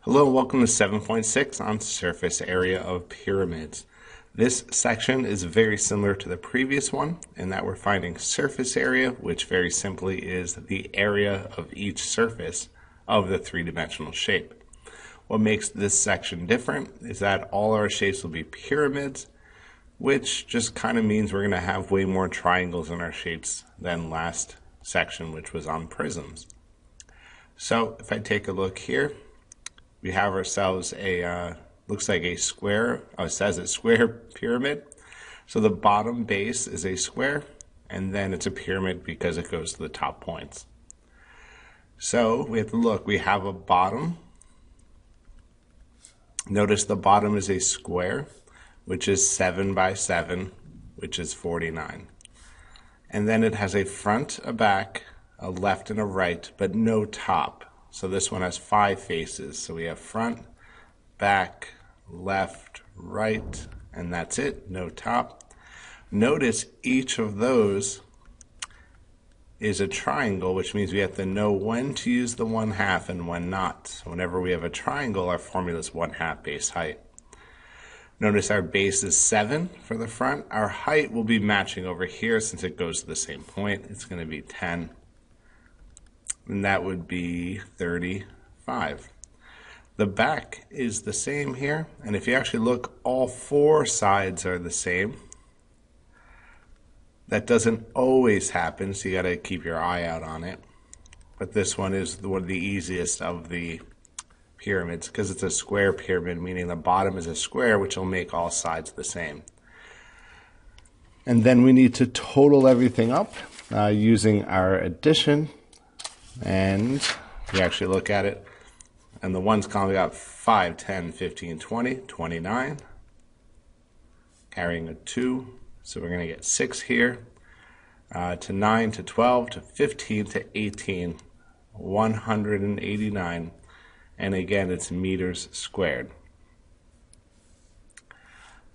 Hello and welcome to 7.6 on surface area of pyramids. This section is very similar to the previous one in that we're finding surface area, which very simply is the area of each surface of the three-dimensional shape. What makes this section different is that all our shapes will be pyramids, which just kind of means we're going to have way more triangles in our shapes than last section, which was on prisms. So if I take a look here, we have ourselves a, looks like a square, it says a square pyramid. So the bottom base is a square, and then it's a pyramid because it goes to the top points. So we have to look, we have a bottom. Notice the bottom is a square, which is 7 by 7, which is 49. And then it has a front, a back, a left, and a right, but no top. So this one has 5 faces. So we have front, back, left, right, and that's it, no top. Notice each of those is a triangle, which means we have to know when to use the 1/2 and when not. So whenever we have a triangle, our formula is 1/2 base height. Notice our base is 7 for the front. Our height will be matching over here since it goes to the same point. It's going to be 10. And that would be 35. The back is the same here, and if you actually look, all 4 sides are the same. That doesn't always happen, so you got to keep your eye out on it. But this one is one of the easiest of the pyramids because it's a square pyramid, meaning the bottom is a square, which will make all sides the same. And then we need to total everything up using our addition. And we actually look at it, and the ones column we got 5, 10, 15, 20, 29, carrying a 2, so we're going to get 6 here, to 9, to 12, to 15, to 18, 189, and again it's meters squared.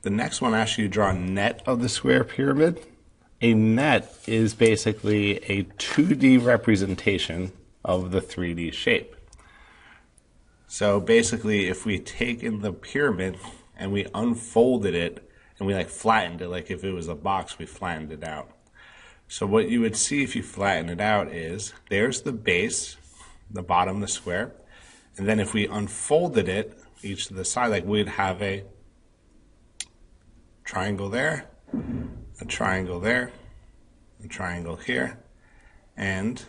The next one asks you to draw a net of the square pyramid. A net is basically a 2D representation of the 3D shape. So basically, if we take in the pyramid and we unfolded it and we flattened it, like if it was a box, we flattened it out. So what you would see if you flatten it out is there's the base, the bottom, the square, and then if we unfolded it, each to the side, we'd have a triangle there, a triangle there, a triangle here, and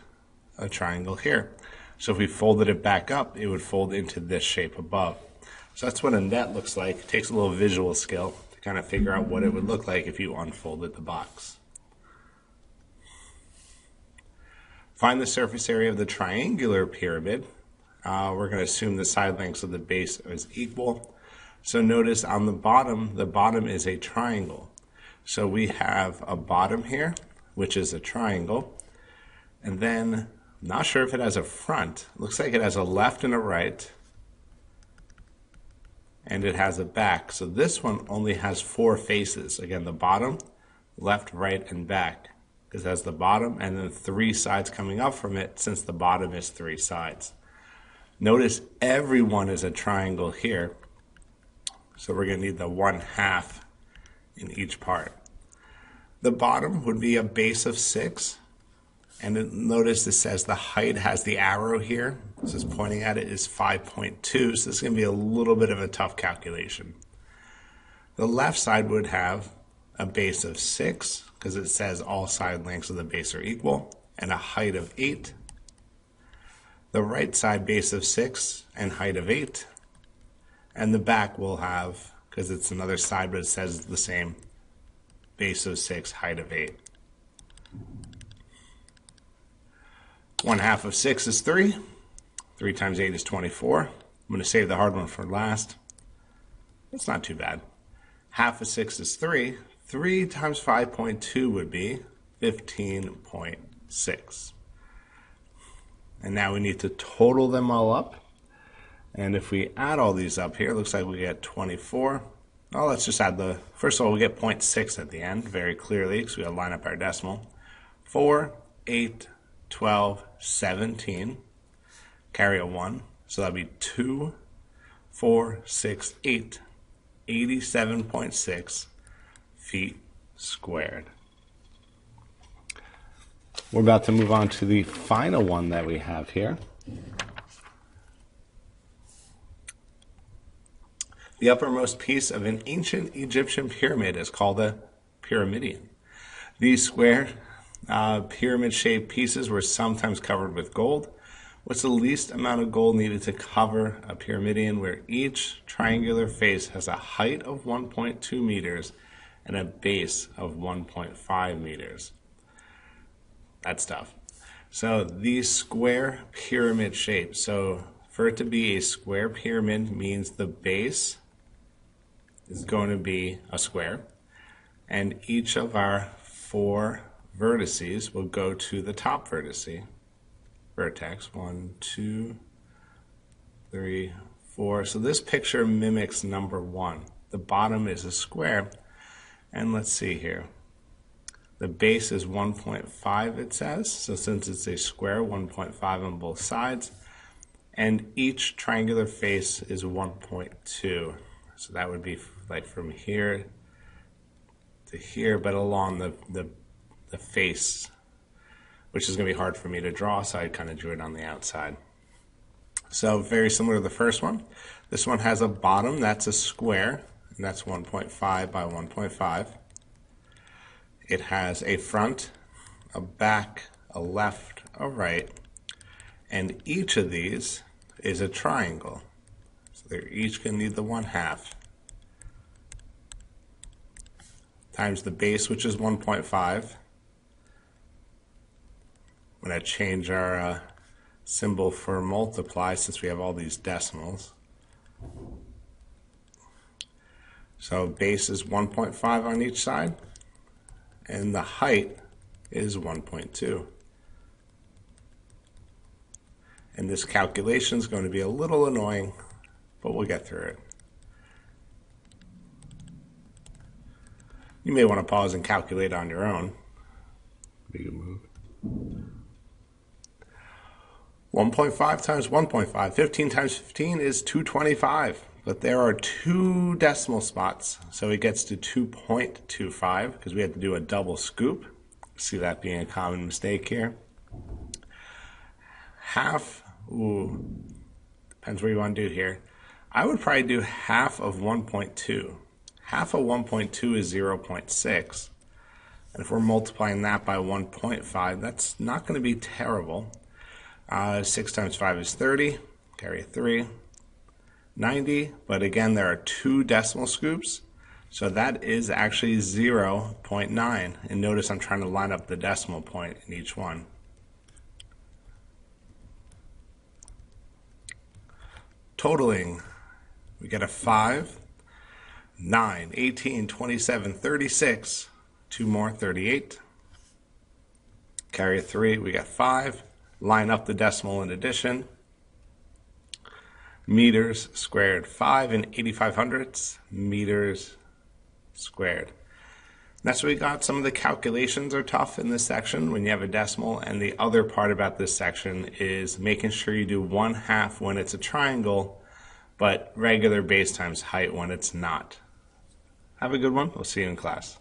a triangle here. So if we folded it back up, it would fold into this shape above. So that's what a net looks like. It takes a little visual skill to kind of figure out what it would look like if you unfolded the box. Find the surface area of the triangular pyramid. We're going to assume the side lengths of the base is equal. So notice on the bottom is a triangle. So we have a bottom here, which is a triangle, and then I'm not sure if it has a front. It looks like it has a left and a right, and it has a back. So this one only has 4 faces. Again, the bottom, left, right, and back, because it has the bottom and then 3 sides coming up from it since the bottom is 3 sides. Notice every one is a triangle here, so we're going to need the 1/2 in each part. The bottom would be a base of 6, and notice it says the height has the arrow here. This is pointing at it is 5.2, so this is going to be a little bit of a tough calculation. The left side would have a base of 6, because it says all side lengths of the base are equal, and a height of 8. The right side base of 6 and height of 8, and the back will have, because it's another side but it says the same, base of 6, height of 8. 1/2 of 6 is 3. 3 times 8 is 24. I'm going to save the hard one for last. It's not too bad. 1/2 of 6 is 3. 3 times 5.2 would be 15.6. And now we need to total them all up. And if we add all these up here, it looks like we get 24. Well, let's just add first of all, we get 0.6 at the end, very clearly, because we got to line up our decimal. 4, 8, 12, 17. Carry a 1, so that'd be 2, 468, 87.6 feet squared. We're about to move on to the final one that we have here. The uppermost piece of an ancient Egyptian pyramid is called a pyramidion. These square pyramid-shaped pieces were sometimes covered with gold. What's the least amount of gold needed to cover a pyramidion where each triangular face has a height of 1.2 meters and a base of 1.5 meters? That's tough. So these square pyramid shapes, so for it to be a square pyramid means the base is going to be a square, and each of our 4 vertices will go to the top vertex. 1, 2, 3, 4. So this picture mimics number 1. The bottom is a square, and let's see here. The base is 1.5, it says. So since it's a square, 1.5 on both sides. And each triangular face is 1.2. So that would be like from here to here, but along the face, which is going to be hard for me to draw, so I kind of drew it on the outside. So very similar to the first one. This one has a bottom, that's a square, and that's 1.5 by 1.5. It has a front, a back, a left, a right, and each of these is a triangle. So they're each going to need the 1/2 times the base, which is 1.5. I'm going to change our symbol for multiply since we have all these decimals. So base is 1.5 on each side, and the height is 1.2. And this calculation is going to be a little annoying, but we'll get through it. You may want to pause and calculate on your own. Big move. 1.5 times 1.5, 15 times 15 is 225. But there are 2 decimal spots, so it gets to 2.25 because we had to do a double scoop. See that being a common mistake here. Half, depends what you want to do here. I would probably do half of 1.2. Half of 1.2 is 0.6. And if we're multiplying that by 1.5, that's not going to be terrible. 6 times 5 is 30, carry a 3. 90, but again there are 2 decimal scoops, so that is actually 0.9, and notice I'm trying to line up the decimal point in each one. Totaling, we get a 5, 9, 18, 27, 36, 2 more, 38, carry a 3, we got 5, line up the decimal in addition. Meters squared, 5 and 85/100ths meters squared. That's what we got. Some of the calculations are tough in this section when you have a decimal, and the other part about this section is making sure you do 1/2 when it's a triangle, but regular base times height when it's not. Have a good one. We'll see you in class.